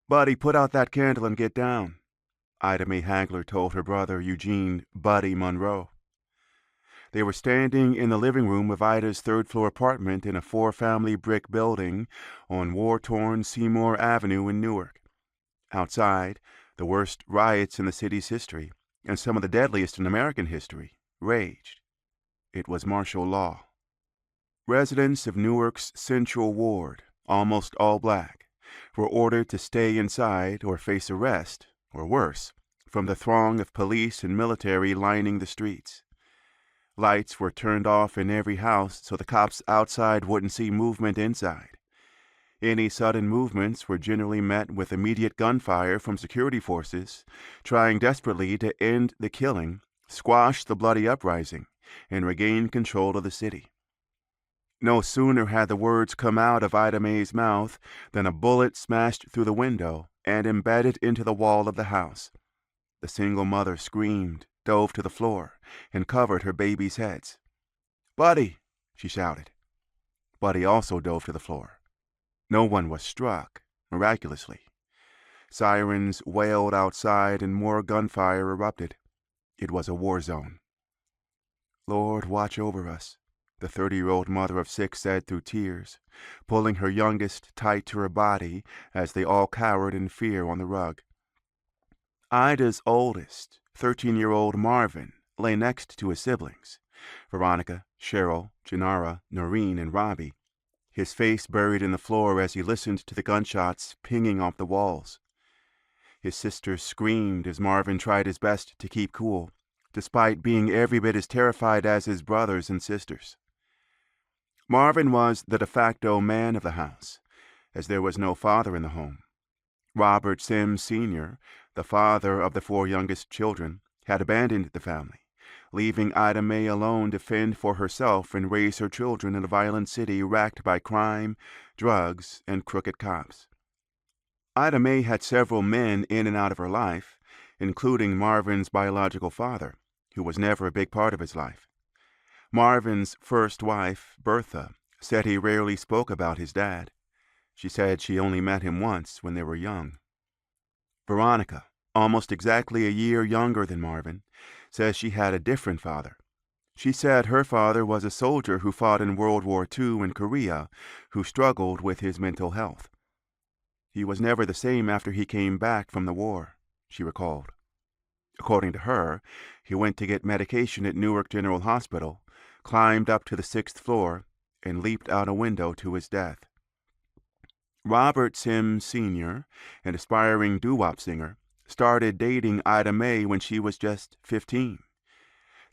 "Buddy, put out that candle and get down," Ida Mae Hagler told her brother Eugene Buddy Monroe. They were standing in the living room of Ida's third-floor apartment in a four-family brick building on war-torn Seymour Avenue in Newark. Outside, the worst riots in the city's history, and some of the deadliest in American history, raged. It was martial law. Residents of Newark's Central Ward, almost all black, were ordered to stay inside or face arrest, or worse, from the throng of police and military lining the streets. Lights were turned off in every house so the cops outside wouldn't see movement inside. Any sudden movements were generally met with immediate gunfire from security forces, trying desperately to end the killing, squash the bloody uprising, and regain control of the city. No sooner had the words come out of Ida Mae's mouth than a bullet smashed through the window and embedded into the wall of the house. The single mother screamed, dove to the floor, and covered her babies' heads. "Buddy!" she shouted. Buddy also dove to the floor. No one was struck, miraculously. Sirens wailed outside and more gunfire erupted. It was a war zone. "Lord, watch over us," the 30-year-old mother of 6 said through tears, pulling her youngest tight to her body as they all cowered in fear on the rug. Ida's oldest, 13-year-old Marvin, lay next to his siblings, Veronica, Cheryl, Janara, Noreen, and Robbie, his face buried in the floor as he listened to the gunshots pinging off the walls. His sisters screamed as Marvin tried his best to keep cool, despite being every bit as terrified as his brothers and sisters. Marvin was the de facto man of the house, as there was no father in the home. Robert Sims Sr., the father of the 4 youngest children, had abandoned the family, leaving Ida Mae alone to fend for herself and raise her children in a violent city racked by crime, drugs, and crooked cops. Ida Mae had several men in and out of her life, including Marvin's biological father, who was never a big part of his life. Marvin's first wife, Bertha, said he rarely spoke about his dad. She said she only met him once when they were young. Veronica, almost exactly a year younger than Marvin, says she had a different father. She said her father was a soldier who fought in World War II in Korea, who struggled with his mental health. He was never the same after he came back from the war, she recalled. According to her, he went to get medication at Newark General Hospital, climbed up to the 6th floor, and leaped out a window to his death. Robert Sims Sr., an aspiring doo-wop singer, started dating Ida Mae when she was just 15.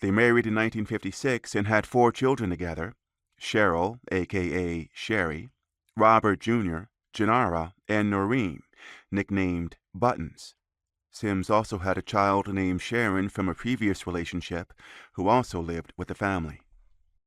They married in 1956 and had 4 children together: Cheryl, a.k.a. Sherry, Robert Jr., Janara, and Noreen, nicknamed Buttons. Sims also had a child named Sharon from a previous relationship who also lived with the family.